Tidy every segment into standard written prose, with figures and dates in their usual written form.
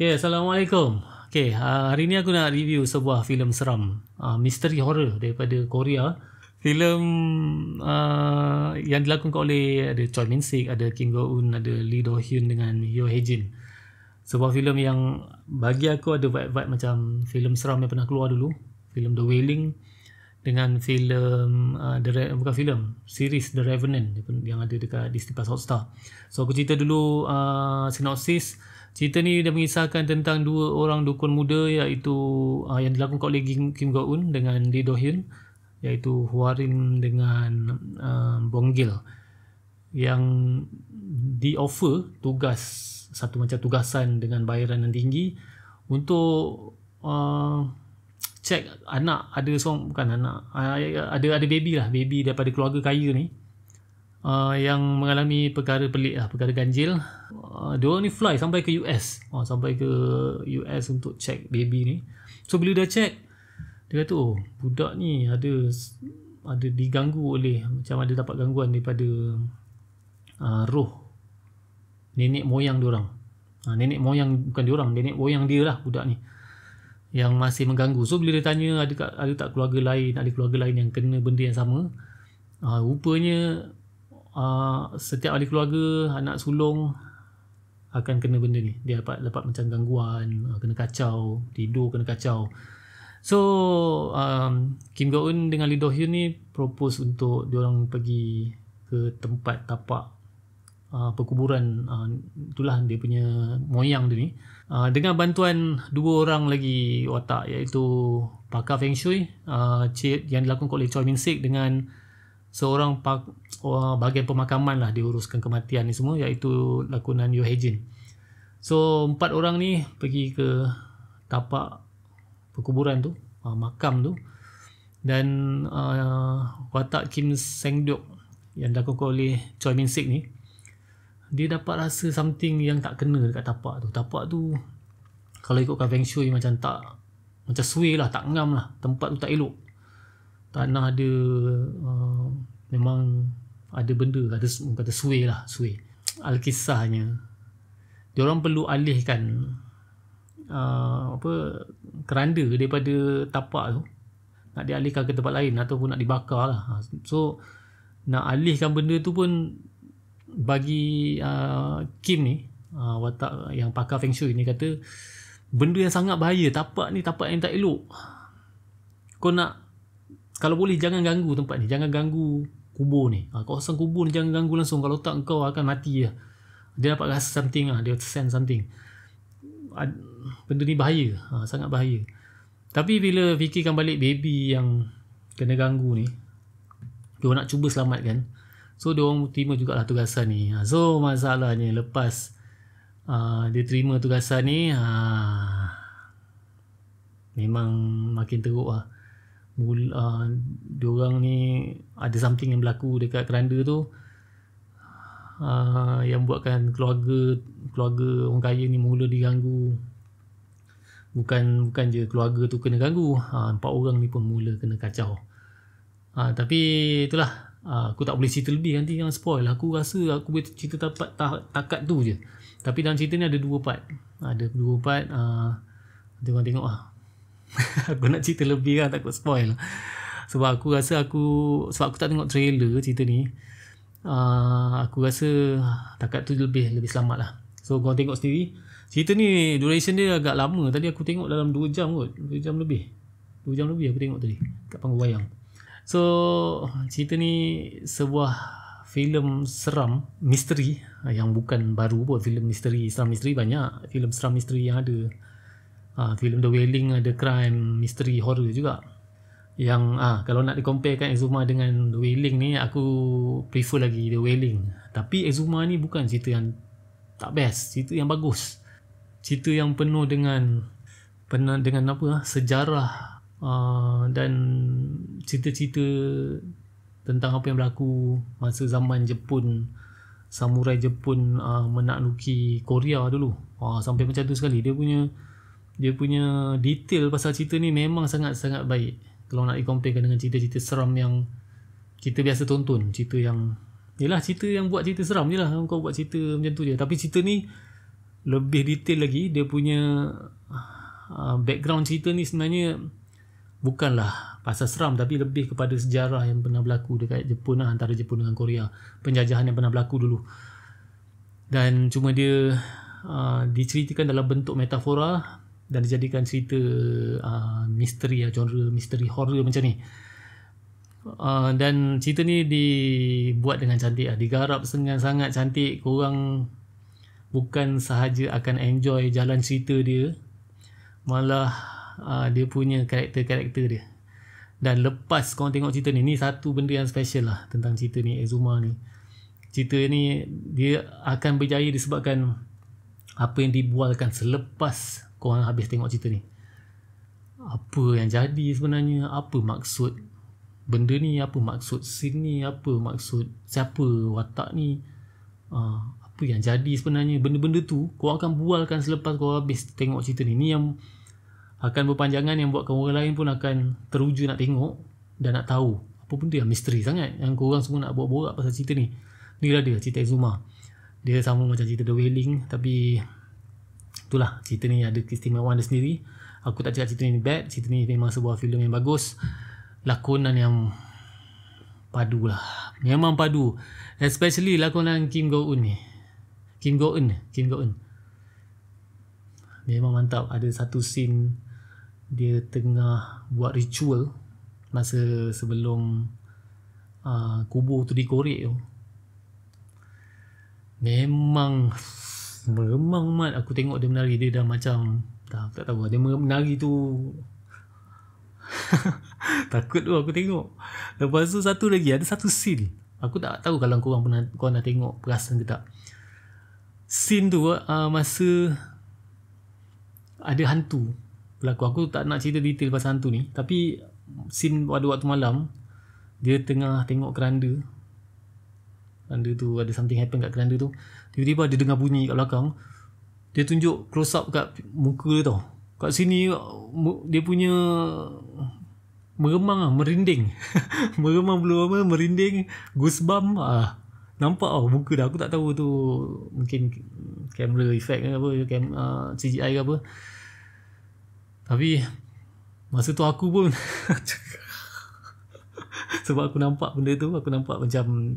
Okay, Assalamualaikum. Okay, hari ni aku nak review sebuah filem seram, misteri horror daripada Korea. Filem yang dilakonkan oleh ada Choi Min-sik, ada Kim Go-eun, ada Lee Do-hyun dengan Yoo Hae-jin. Sebuah filem yang bagi aku ada vibe-vibe macam filem seram yang pernah keluar dulu, filem The Wailing dengan filem series The Revenant yang ada dekat Disney Plus Hotstar. So aku cerita dulu sinopsis. Cerita ni dia mengisahkan tentang dua orang dukun muda iaitu yang dilakonkan oleh Kim Go-eun dengan Lee Do-hyun, iaitu Hwarim dengan Bong Gil, yang di offer tugas, satu macam tugasan dengan bayaran yang tinggi untuk cek anak, ada seorang, bukan anak, ada baby daripada keluarga kaya ni, yang mengalami perkara pelik lah, perkara ganjil. Diorang ni fly sampai ke US, untuk check baby ni. So bila dia check, dia kata budak ni ada diganggu oleh, macam ada dapat gangguan daripada roh nenek moyang diorang. Nenek moyang, bukan diorang, nenek moyang dia lah budak ni yang masih mengganggu. So bila dia tanya ada tak keluarga lain yang kena benda yang sama, rupanya setiap ahli keluarga, anak sulung akan kena benda ni. Dia dapat macam gangguan, kena kacau, tidur kena kacau. So Kim Go-eun dengan Lee Do-hyun ni propose untuk diorang pergi ke tempat tapak perkuburan, itulah dia punya moyang dia ni, dengan bantuan dua orang lagi watak, iaitu pakar Feng Shui yang dilakukan oleh Choi Min-sik dengan seorang bahagian pemakaman lah, diuruskan kematian ni semua, iaitu lakonan Yoo Hae-jin. So 4 orang ni pergi ke tapak perkuburan tu, makam tu, dan watak Kim Sang-deok yang dilakukan oleh Choi Min-sik ni, dia dapat rasa something yang tak kena dekat tapak tu. Tapak tu kalau ikutkan Feng Shui macam sway lah, tak ngam lah, tempat tu tak elok, tanah ada memang ada benda, kata sway. Alkisahnya, diorang perlu alihkan keranda daripada tapak tu, nak dialihkan ke tempat lain ataupun nak dibakar lah. So nak alihkan benda tu pun bagi Kim ni, watak yang pakar Feng Shui ni, kata benda yang sangat bahaya. Tapak ni tapak yang tak elok. Kau nak, kalau boleh jangan ganggu tempat ni, jangan ganggu kubur ni. Kawasan kubur ni jangan ganggu langsung, kalau tak kau akan mati lah. Dia dapat rasa something lah, dia sense something. Benda ni bahaya, sangat bahaya. Tapi bila fikirkan balik baby yang kena ganggu ni, dia nak cuba selamatkan. So dia orang terima jugalah tugasan ni. So masalahnya lepas dia terima tugasan ni, memang makin teruk lah. Diorang ni ada something yang berlaku dekat keranda tu, yang buatkan keluarga orang kaya ni mula diganggu. Bukan je keluarga tu kena ganggu, 4 orang ni pun mula kena kacau. Tapi itulah, aku tak boleh cerita lebih, nanti jangan spoil. Aku rasa aku boleh cerita takat tu je. Tapi dalam cerita ni ada 2 part. Tengok lah. Aku nak cerita lebih kan, takut spoil. Sebab aku rasa sebab aku tak tengok trailer cerita ni, aku rasa takat tu lebih selamat lah. So korang tengok sendiri. Cerita ni duration dia agak lama. Tadi aku tengok dalam 2 jam kot, 2 jam lebih aku tengok tadi kat panggung wayang. So cerita ni sebuah filem seram misteri yang bukan baru pun. Filem misteri, seram misteri banyak. Filem seram misteri yang ada, filem The Wailing ada crime, misteri, horror juga. Yang kalau nak di-comparekan Exuma dengan The Wailing ni, aku prefer lagi The Wailing. Tapi Exuma ni bukan cerita yang tak best, cerita yang bagus, cerita yang penuh dengan sejarah, dan cerita-cerita tentang apa yang berlaku masa zaman Jepun, samurai Jepun menakluki Korea dulu. Sampai macam tu sekali. Dia punya detail pasal cerita ni memang sangat-sangat baik. Kalau nak di-comparekan dengan cerita-cerita seram yang kita biasa tonton, cerita yang buat cerita seram je lah, kau buat cerita macam tu je. Tapi cerita ni lebih detail lagi. Dia punya background cerita ni sebenarnya bukanlah pasal seram, tapi lebih kepada sejarah yang pernah berlaku dekat Jepun lah, antara Jepun dengan Korea, penjajahan yang pernah berlaku dulu. Dan cuma dia diceritakan dalam bentuk metafora dan dijadikan cerita misteri, genre misteri horror macam ni. Dan cerita ni dibuat dengan cantik lah, digarap dengan sangat cantik. Korang bukan sahaja akan enjoy jalan cerita dia, malah dia punya karakter-karakter dia. Dan lepas korang tengok cerita ni satu benda yang special lah tentang cerita ni, Exuma ni. Cerita ni dia akan berjaya disebabkan apa yang dibualkan selepas korang habis tengok cerita ni. Apa yang jadi sebenarnya, apa maksud benda ni, apa maksud scene ni, apa maksud siapa watak ni, apa yang jadi sebenarnya. Benda-benda tu korang akan bualkan selepas korang habis tengok cerita ni. Ni yang akan berpanjangan, yang buatkan orang lain pun akan teruja nak tengok dan nak tahu apa benda yang misteri sangat yang korang semua nak borak-borak pasal cerita ni. Ni lah dia cerita Exuma. Dia sama macam cerita The Wailing, tapi itulah, cerita ni ada keistimewaan dia sendiri. Aku tak cakap cerita ni bad, cerita ni memang sebuah filem yang bagus. Lakonan yang padu lah, memang padu, especially lakonan Kim Go Eun ni. Kim Go Eun memang mantap. Ada satu scene dia tengah buat ritual masa sebelum kubur tu dikorek tu. Memang mat. Aku tengok dia menari, dia dah macam tak tahu, dia menari tu takut tu aku tengok. Lepas tu satu lagi, ada satu scene, aku tak tahu kalau korang dah tengok, perasan ke tak. Scene tu masa ada hantu berlaku. Aku tak nak cerita detail pasal hantu ni, tapi scene pada waktu malam, dia tengah tengok keranda tu, ada something happen kat keranda tu. Tiba-tiba dia dengar bunyi kat belakang. Dia tunjuk close up kat muka dia tau. Kat sini dia punya meremang, merinding. Meremang belum apa, merinding, goosebump. Nampak muka dah. Aku tak tahu tu mungkin kamera effect ke apa, CGI ke apa. Tapi masa tu aku pun sebab aku nampak benda tu, aku nampak macam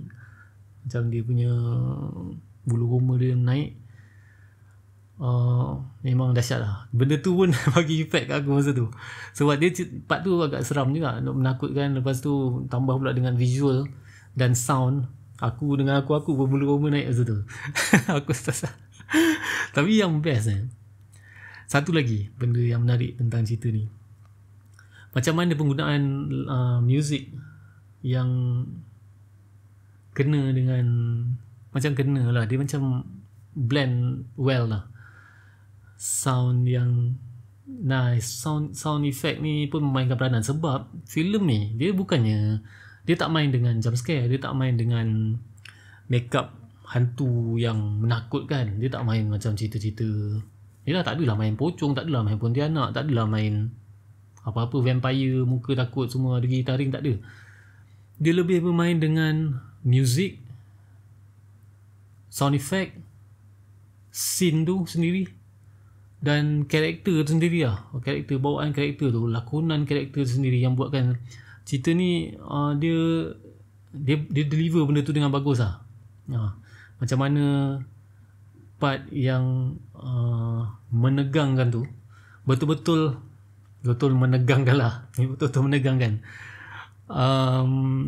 dia punya bulu roma dia naik. Memang dahsyat lah. Benda tu pun bagi efek kat aku masa tu. Sebab dia part tu agak seram juga, menakutkan. Lepas tu tambah pula dengan visual dan sound. Aku dengan aku pun bulu roma naik masa tu. Aku rasa. Tapi yang best satu lagi benda yang menarik tentang cerita ni, macam mana penggunaan muzik yang kena dengan, macam kena lah, dia macam blend well lah. Sound yang nice, sound effect ni pun memainkan peranan. Sebab filem ni dia bukannya, dia tak main dengan jump scare, dia tak main dengan makeup hantu yang menakutkan. Dia tak main macam cerita-cerita, yelah, tak adalah main pocong, tak adalah main pontianak, tak adalah main apa-apa vampire muka takut semua ada gitar ring, tak ada. Dia lebih bermain dengan music, sound effect, scene tu sendiri, dan karakter tu sendiri lah. Karakter, bawaan karakter tu, lakonan karakter tu sendiri yang buatkan cerita ni dia deliver benda tu dengan bagus lah. Macam mana part yang menegangkan tu, betul-betul menegangkan lah. Betul-betul menegangkan.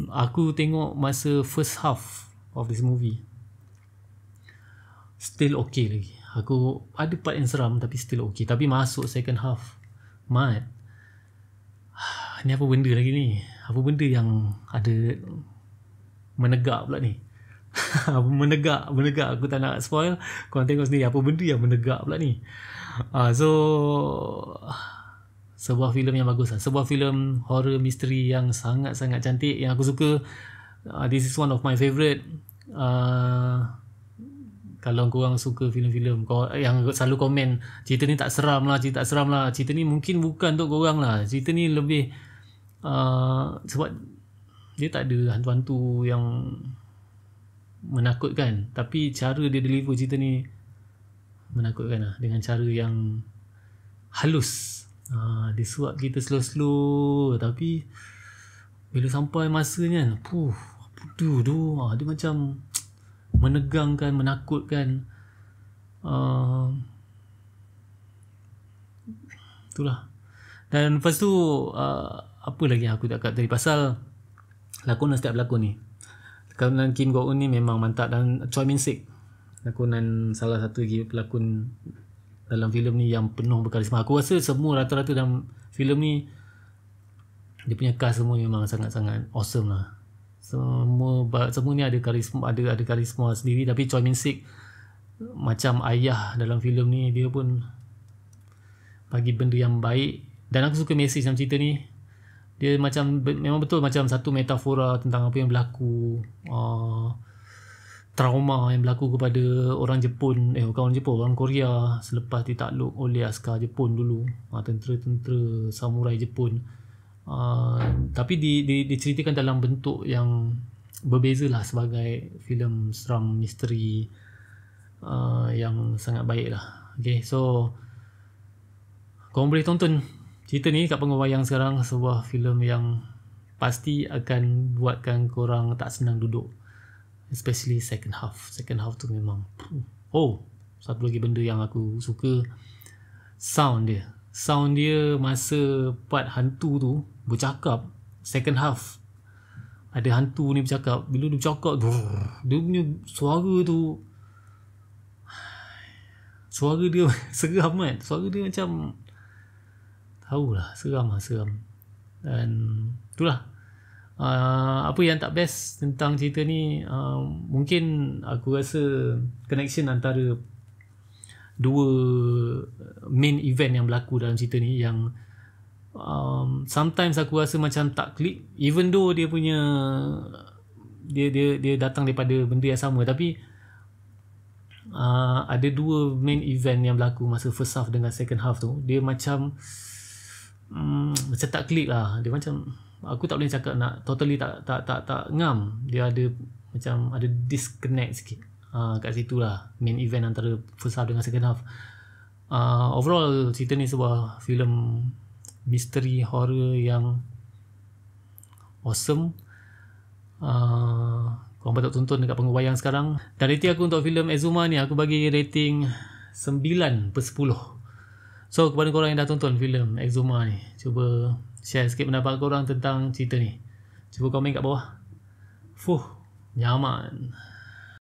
Aku tengok masa first half of this movie still okay lagi. Aku ada part yang seram tapi still okay. Tapi masuk second half, mat, ni apa benda lagi ni? Apa benda yang ada menegak pula ni? menegak aku tak nak spoil, korang tengok sendiri apa benda yang menegak pula ni. So sebuah filem yang bagus lah. Sebuah filem horror misteri yang sangat-sangat cantik, yang aku suka. This is one of my favourite. Kalau korang suka filem-filem yang selalu komen cerita ni tak seram lah, cerita ni mungkin bukan untuk korang lah. Cerita ni lebih sebab dia tak ada hantu-hantu yang menakutkan, tapi cara dia deliver cerita ni menakutkan lah, dengan cara yang halus. Dia suap kita slow-slow, tapi bila sampai masanya, apa tu dia macam menegangkan, menakutkan. Itulah. Dan lepas tu apa lagi aku tak kata tadi pasal lakonan setiap pelakon ni. Lakonan Kim Go-eun ni memang mantap, dan Choi Min-sik, lakonan salah satu lagi pelakon dalam filem ni yang penuh berkarisma. Aku rasa semua rata-rata dalam filem ni dia punya cast semua memang sangat-sangat awesome lah. Semua ni ada karisma, ada karisma sendiri. Tapi Choi Min-sik macam ayah dalam filem ni, dia pun bagi benda yang baik. Dan aku suka mesej dalam cerita ni. Dia macam memang betul macam satu metafora tentang apa yang berlaku, trauma yang berlaku kepada orang Jepun, bukan orang Jepun, orang Korea selepas ditakluk oleh askar Jepun dulu, tentera-tentera samurai Jepun. Tapi diceritakan dalam bentuk yang berbeza lah, sebagai filem seram misteri yang sangat baik lah. Okay, so korang boleh tonton cerita ni kat Pengguna Wayang sekarang. Sebuah filem yang pasti akan buatkan korang tak senang duduk, especially second half tu memang satu lagi benda yang aku suka, sound dia masa part hantu tu bercakap. Second half ada hantu ni bercakap, bila dia bercakap dia punya suara dia seram kan, suara dia macam tahulah, seram. Dan itulah apa yang tak best tentang cerita ni, mungkin aku rasa connection antara dua main event yang berlaku dalam cerita ni, yang sometimes aku rasa macam tak klik, even though dia punya dia datang daripada benda yang sama, tapi ada dua main event yang berlaku masa first half dengan second half tu, dia macam tak klik lah. Dia macam, aku tak boleh cakap nak totally tak ngam. Dia ada macam ada disconnect sikit kat situ lah, main event antara first half dengan second half. Overall cerita ni sebuah filem misteri horror yang awesome. Korang patut tonton dekat Pengguna Wayang sekarang. Dan rating aku untuk filem Exuma ni, aku bagi rating 9/10. So kepada korang yang dah tonton filem Exuma ni, cuba share sikit pendapat korang tentang cerita ni. Cuba komen kat bawah. Nyaman.